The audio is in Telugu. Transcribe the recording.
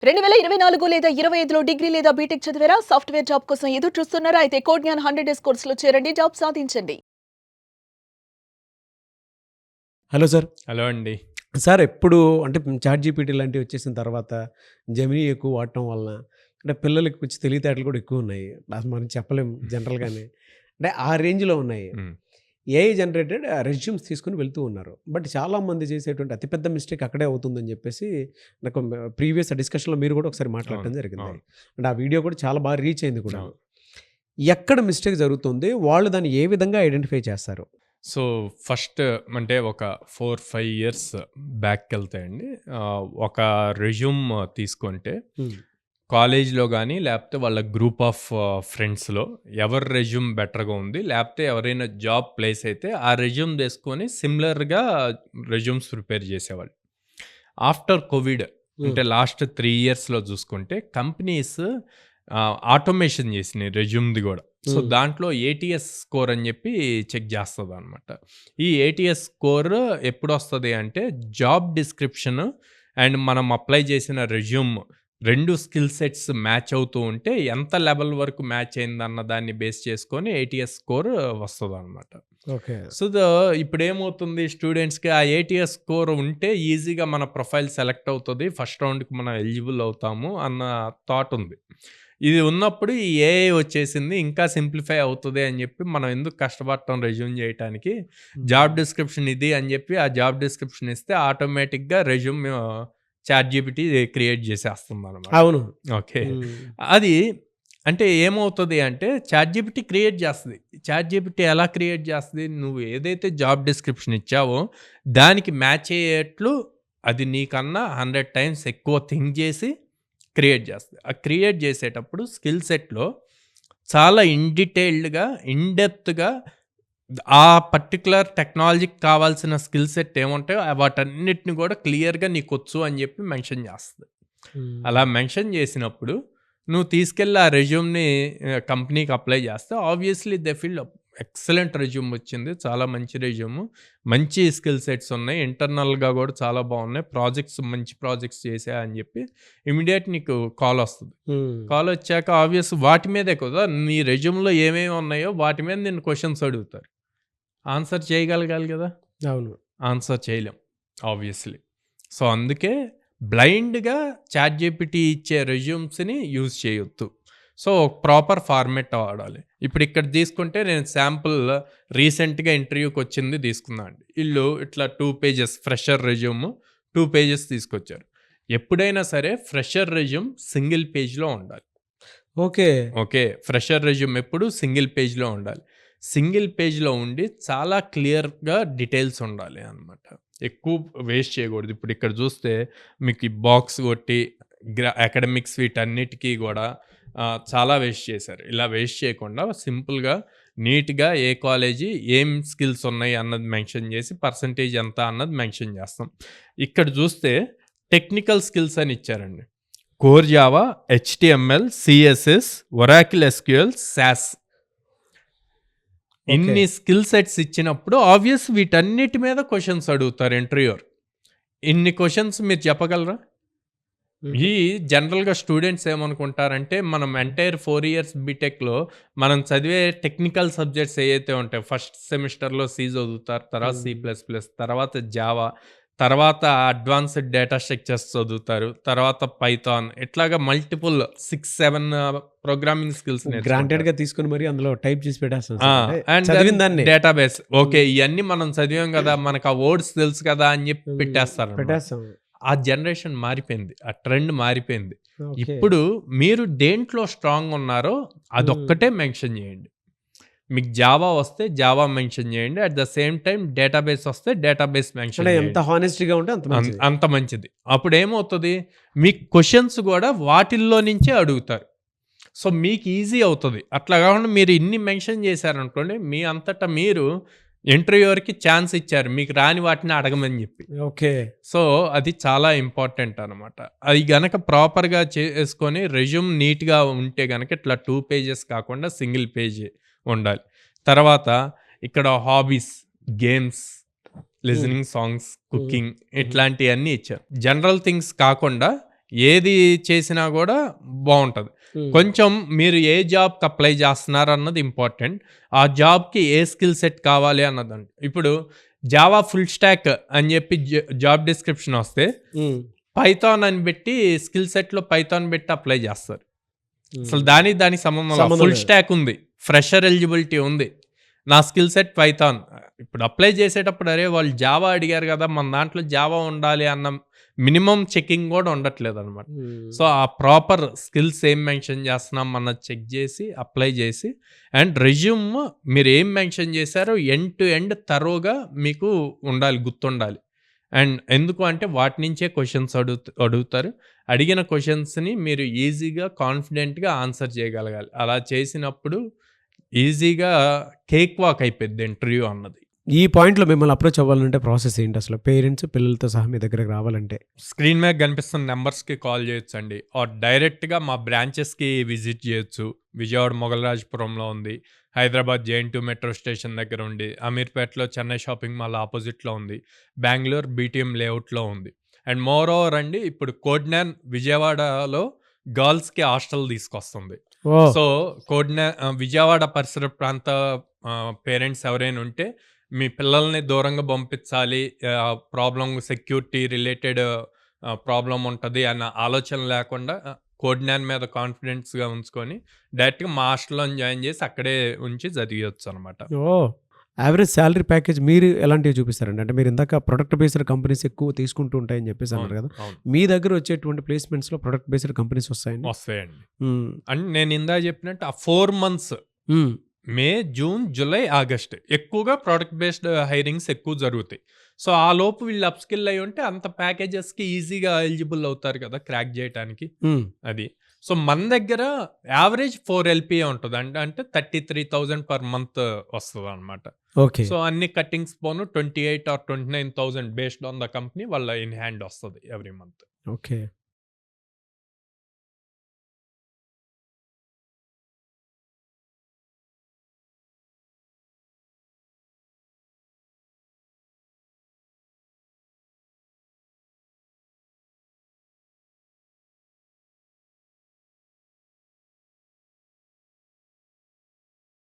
2024 లేదా 25లో డిగ్రీ లేదా బీటెక్ చదివారా? సాఫ్ట్‌వేర్ జాబ్ కోసం ఎదురు చూస్తున్నారా? అయితే కోడ్ జ్ఞాన్ 100 డేస్ కోర్సులో చేరండి. జాబ్ సాధించండి. Hello sir. హలో అండి. సార్ ఎప్పుడు అంటే చాట్ జీపీటీ లాంటివి వచ్చేసిన తర్వాత జెమినీ ఎక్కువ వాడటం వలన అంటే పిల్లలకి కొంచెం తెలివితేటలు కూడా ఎక్కువ ఉన్నాయి. అసలు మనం చెప్పలేం జనరల్‌గానే. అంటే ఆ రేంజ్‌లో ఉన్నాయి. హ్మ్. ఏఐ జనరేటెడ్ రెజ్యూమ్స్ తీసుకొని వెళ్తూ ఉన్నారు. బట్ చాలామంది చేసేటువంటి అతిపెద్ద మిస్టేక్ అక్కడే అవుతుందని చెప్పేసి నాకు ప్రీవియస్ డిస్కషన్‌లో మీరు కూడా ఒకసారి మాట్లాడటం అవును. జరిగింది. అవును. అంటే ఆ వీడియో కూడా చాలా బాగా రీచ్ అయింది కూడా. అవును. ఎక్కడ మిస్టేక్ జరుగుతుంది? వాళ్ళు దాన్ని ఏ విధంగా ఐడెంటిఫై చేస్తారు? సో, ఫస్ట్ అంటే ఒక 4, 5 ఇయర్స్ బ్యాక్‌కెళ్తే అండి ఒక రెజ్యూమ్ తీసుకుంటే హ్మ్. కాలేజ్‌లో గానీ, లేపోతే వాళ్ళ గ్రూప్ ఆఫ్ ఫ్రెండ్స్‌లో ఎవరి రెజ్యూమ్ బెటర్‌గా ఉంది, లేపోతే ఎవరైనా జాబ్ ప్లేస్ అయితే ఆ రెజ్యూమ్ తీసుకొని సిమిలర్‌గా రెజ్యూమ్స్ ప్రిపేర్ చేసేవాళ్ళు. ఆఫ్టర్ కోవిడ్ హ్మ్. అంటే లాస్ట్ 3 ఇయర్స్‌లో చూసుకుంటే కంపెనీస్ ఆటోమేషన్ చేసినాయి రెజ్యూమ్‌ది గూడా. సో, హ్మ్. దాంట్లో ఏటీఎస్ స్కోర్ అని చెప్పి చెక్ చేస్తదనమాట. ఈ ఏటీఎస్ స్కోర్ ఎప్పుడొస్తది అంటే జాబ్ డిస్క్రిప్షన్ అండ్ మనం అప్లై చేసిన రెజ్యూమ్ 2 స్కిల్ సెట్స్ మ్యాచ్ అవుతూ ఉంటే ఎంత లెవెల్ వరకు మ్యాచ్ అయిందన్న దాన్ని బేస్ చేసుకొని ఏటీఎస్ స్కోర్ వస్తదనమాట. ఓకే. సో, ఇప్పుడేమవుతుంది స్టూడెంట్స్‌కి ఆ ఏటీఎస్ స్కోర్ ఉంటే ఈజీగా మన ప్రొఫైల్ సెలెక్ట్ అవుతది. ఫస్ట్ రౌండ్‌కి మనం ఎలిజిబుల్ అవుతాము అన్న థాట్ ఉంది. ఇది ఉన్నప్పుడు ఈ ఏఐ వచ్చేసింది. ఇంకా సింప్లిఫై అవుతది అని జెప్పి మనం ఎందుకు కష్టపడటం రెజ్యూమ్ జేయటానికి. జాబ్ హ్మ్. డిస్క్రిప్షన్ ఇది అని జెప్పి ఆ జాబ్ డిస్క్రిప్షన్ ఇస్తే ఆటోమేటిక్‌గా రెజ్యూమ్ చాట్‌జీపీటీ క్రియేట్ జేసేస్తుందనమాట. అవును. ఓకే. హ్మ్. అది అంటే ఏమవుతది అంటే చాట్‌జీపీటీ క్రియేట్ జేస్తది. చాట్‌జీపీటీ ఎలా క్రియేట్ జేస్తది? నువ్వు ఏదైతే జాబ్ డిస్క్రిప్షన్ ఇచ్చావో దానికి మ్యాచ్ అయ్యేట్లు అది నీకన్నా 100 టైమ్స్ ఎక్కువ థింక్ జేసి క్రియేట్ జేస్తది. ఆ క్రియేట్ జేసేటప్పుడు స్కిల్ సెట్‌లో చాలా డీటెయిల్డ్‌గా, డెప్త్‌గా ఆ పర్టిక్యులర్ టెక్నాలజీకి కావాల్సిన స్కిల్ సెట్ ఏముంటాయో వాటన్నిటిని గూడా క్లియర్‌గా నీకొచ్చు అని జెప్పి మెన్షన్ జేస్తది. హ్మ్. అలా మెన్షన్ జేసినప్పుడు నువ్వు తీసుకెళ్ళి ఆ రెజ్యూమ్‌ని కంపెనీకి అప్లై జేస్తే obviously they feel excellent resume వచ్చింది. చాలా మంచి రెజ్యూమ్. మంచి స్కిల్ సెట్స్ ఉన్నాయి. ఇంటర్నల్‌గా గూడా చాలా బాగున్నాయి. మంచి ప్రాజెక్ట్స్ చేశా అని జెప్పి ఇమ్మీడియేట్ నీకు కాలొస్తది. హ్మ్. కాలొచ్చాక ఆబ్వియస్ వాటి మీదే కదా! నీ రెజ్యూమ్‌లో ఏమేమి ఉన్నాయో వాటి మీద నిన్ను క్వెషన్స్ అడుగుతారు. ఆన్సర్ చేయగలగాలి గదా! అవును. ఆన్సర్ చేయలేం. ఆబ్వియస్‌లీ. సో, అందుకే బ్లైండ్‌గా చాట్‌జీపీటీ ఇచ్చే రెజ్యూమ్స్‌ని యూజ్ చేయొద్దు. సో, ప్రాపర్ ఫార్మాట్ వాడాలి. ఇప్పుడు ఇక్కడ తీసుకుంటే నేను శాంపుల్ రీసెంట్‌గా ఇంటర్వ్యూకొచ్చింది తీసుకున్నా అండి. ఈళ్ళు ఇట్లా 2 పేజెస్ ఫ్రెషర్ రెజ్యూమ్ 2 పేజెస్ తీసుకొచ్చారు. ఎప్పుడైనా సరే ఫ్రెషర్ రెజ్యూమ్ సింగిల్ పేజ్‌లో ఉండాలి. ఓకే. ఓకే. ఫ్రెషర్ రెజ్యూమ్ ఎప్పుడు సింగిల్ పేజ్‌లో ఉండాలి. సింగిల్ పేజ్‌లో ఉండి చాలా క్లియర్‌గా డీటెయిల్స్ ఉండాలి అన్నమాట. ఎక్కువ వేస్ట్ చేయకూడదు. ఇప్పుడు ఇక్కడ చూస్తే మీకు ఈ బాక్స్ కొట్టి అకాడమిక్స్ వీటన్నిటికి గూడా చాలా వేస్ట్ చేశారు. ఇలా వేస్ట్ చేయకుండా సింపుల్‌గా, నీట్‌గా ఏ కాలేజీ, ఏం స్కిల్స్ ఉన్నాయి అన్నది మెన్షన్ చేసి పర్సెంటేజ్ ఎంత అన్నది మెన్షన్ చేస్తాం. ఇక్కడ చూస్తే టెక్నికల్ స్కిల్స్ అని ఇచ్చారండి. Core Java, HTML, CSS, Oracle SQL, sauce okay. ఇన్ని స్కిల్ సెట్స్ ఇచ్చినప్పుడు ఆబ్వియస్ వీటన్నిటి మీద క్వెషన్స్ అడుగుతారు ఇంటర్వ్యూయర్. ఇన్ని క్వెషన్స్ మీరు చెప్పగలరా? హుహు. ఈ జనరల్‌గా స్టూడెంట్స్ ఏమనుకుంటారంటే మనం ఎంటైర్ 4 ఇయర్స్ బీటెక్‌లో మనం చదివే టెక్నికల్ సబ్జెక్ట్స్ ఏయైతే ఉంటాయో ఫస్ట్ సెమిస్టర్‌లో సి చదువుతారు. తర్వాత సి హ్మ్. ప్లస్ ప్లస్, తర్వాత జావా, తర్వాత అడ్వాన్స్డ్ డేటా స్ట్రక్చర్స్ చదువుతారు. తర్వాత పైథాన్ ఇట్లాగా మల్టిపుల్ 6, 7 ప్రోగ్రామింగ్ స్కిల్స్ నేర్చుకుంటారు. గ్రాంటెడ్‌గా తీసుకొని మరి అందులో టైప్ చేసి పెట్టేస్తాం ఆ! సార్. అంటే అండ్ దెన్ చదివిన దాన్నే. డేటాబేస్. ఓకే. హ్మ్. ఇయన్నీ మనం చదివాం గదా! మనకు ఆ వర్డ్స్ తెలుసు కదా! అని జెప్పి హ్మ్. పెట్టేస్తారనమాట. పెట్టేస్తాం. ఆ జనరేషన్ మారిపోయింది. ఆ ట్రెండ్ మారిపోయింది. ఓకే. ఇప్పుడు మీరు దేంట్లో స్ట్రాంగ్ ఉన్నారో హ్మ్. అదొక్కటే మెన్షన్ జేయండి. మీకు జావా వస్తే జావా మెన్షన్ జేయండి. At the same time database వస్తే డేటాబేస్ అంటే మెన్షన్ ఎంత జేయండి. హానెస్ట్‌గా ఉంటే అంత మంచిది. అంత మంచిది. అప్పుడేమవుతది మీకు క్వెషన్స్ గూడా వాటిల్లో నుంచే అడుగుతారు. సో, మీకు ఈజీ అవుతది. అట్లా గాకుండా మీరు ఇన్ని మెన్షన్ చేశారనుకోండి, మీ అంతట మీరు ఇంటర్వ్యూయర్‌కి ఛాన్స్ ఇచ్చారు. మీకు రాని వాటిని అడగమని జెప్పి. ఓకే. సో, అది చాలా ఇంపార్టెంట్ అనమాట. అది గనక ప్రాపర్‌గా చేసుకొని రెజ్యూమ్ నీట్‌గా ఉంటే గనక ఇట్లా 2 పేజెస్ కాకుండా సింగిల్ పేజ్ ఉండాలి. తర్వాత ఇక్కడ హాబీస్, గేమ్స్, హ్మ్. లిజనింగ్ సాంగ్స్, హ్మ్. కుకింగ్ హుహు. ఇట్లాంటియన్నీ ఇచ్చారు. జనరల్ థింగ్స్ కాకుండా ఏది చేసినా కూడా బాగుంటుంది. కొంచెం మీరు ఏ జాబ్కి అప్లై చేస్తున్నారు అన్నది ఇంపార్టెంట్. ఆ జాబ్కి ఏ స్కిల్ సెట్ కావాలి అన్నదండి. ఇప్పుడు జావా ఫుల్ స్టాక్ అని చెప్పి జాబ్ డిస్క్రిప్షన్ వస్తే పైథాన్ అని పెట్టి స్కిల్ సెట్లో పైథాన్ పెట్టి అప్లై చేస్తారు. అసలు దానికి సంబంధం ఫుల్ లేదు. స్టాక్ ఉంది, ఫ్రెషర్ ఎలిజిబిలిటీ ఉంది, నా స్కిల్ సెట్ పైథాన్. ఇప్పుడు అప్లై చేసేటప్పుడు అరే వాళ్ళు జావా అడిగారు కదా, మన దాంట్లో జావా ఉండాలి అన్న మినిమం చెకింగ్ కూడా ఉండట్లేదు అనమాట. సో ఆ ప్రాపర్ స్కిల్స్ ఏం మెన్షన్ చేస్తున్నాం అన్నది చెక్ చేసి అప్లై చేసి, అండ్ రెజ్యూమ్ మీరు ఏం మెన్షన్ చేశారో ఎండ్ టు ఎండ్ తరోగా మీకు ఉండాలి, గుర్తుండాలి. అండ్ ఎందుకు అంటే వాటి నుంచే క్వశ్చన్స్ అడుగుతారు. అడిగిన క్వశ్చన్స్ని మీరు ఈజీగా కాన్ఫిడెంట్గా ఆన్సర్ చేయగలగాలి. అలా చేసినప్పుడు ఈజీగా కేక్ వాక్ అయిపోద్ది ఇంటర్వ్యూ అన్నది. ఈ పాయింట్లో మిమ్మల్ని అప్రోచ్ అవ్వాలంటే ప్రాసెస్ ఏంటి అసలు? పేరెంట్స్ పిల్లలతో సహా మీ దగ్గరకు రావాలంటే స్క్రీన్ మీద కనిపిస్తున్న నెంబర్స్కి కాల్ చేయొచ్చు అండి, ఆర్ డైరెక్ట్గా మా బ్రాంచెస్కి విజిట్ చేయొచ్చు. విజయవాడ మొగలరాజపురంలో ఉంది, హైదరాబాద్ జేఎన్2 మెట్రో స్టేషన్ దగ్గర ఉంది, అమీర్పేటలో చెన్నై షాపింగ్ మాల్ ఆపోజిట్లో ఉంది, బెంగళూరు బీటీఎం లేఅవుట్లో ఉంది. అండ్ మోర్ ఓవర్ అండి, ఇప్పుడు కోడ్నాన్ విజయవాడలో గర్ల్స్కి హాస్టల్ తీసుకొస్తుంది. సో విజయవాడ పరిసర ప్రాంత పేరెంట్స్ ఎవరైనా ఉంటే మీ పిల్లల్ని దూరంగా పంపించాలి, ప్రాబ్లం సెక్యూరిటీ రిలేటెడ్ ప్రాబ్లం ఉంటుంది అన్న ఆలోచన లేకుండా కోడ్నాన్ మీద కాన్ఫిడెన్స్గా ఉంచుకొని డైరెక్ట్గా మా హాస్టల్లో జాయిన్ చేసి అక్కడే ఉంచి చదివచ్చు అనమాట. యావరేజ్ శాలరీ ప్యాకేజ్ మీరు ఎలాంటివి చూపిస్తారండి? అంటే మీరు ఇందాక ప్రొడక్ట్ బేస్డ్ కంపెనీస్ ఎక్కువ తీసుకుంటూ ఉంటాయని చెప్పేసి అన్నారు కదా, మీ దగ్గర వచ్చేటువంటి ప్లేస్మెంట్స్లో ప్రొడక్ట్ బేస్డ్ కంపెనీస్ వస్తాయండి? వస్తాయండి. అండ్ నేను ఇందాక చెప్పినట్టు ఆ 4 months మే, జూన్, జూలై, ఆగస్ట్ ఎక్కువగా ప్రోడక్ట్ బేస్డ్ హైరింగ్స్ ఎక్కువ జరుగుతాయి. సో ఆ లోపు వీళ్ళు అప్స్కిల్ అయి ఉంటే అంత ప్యాకేజెస్కి ఈజీగా ఎలిజిబుల్ అవుతారు కదా క్రాక్ చేయడానికి. అది సో మన దగ్గర యావరేజ్ 4 LPA ఉంటుంది, అంటే 33,000 per month వస్తుంది అనమాట. ఓకే. సో అన్ని cuttings phone 28 or 29,000 based on the company వాళ్ళ ఇన్ హ్యాండ్ వస్తుంది ఎవ్రీ మంత్. ఓకే.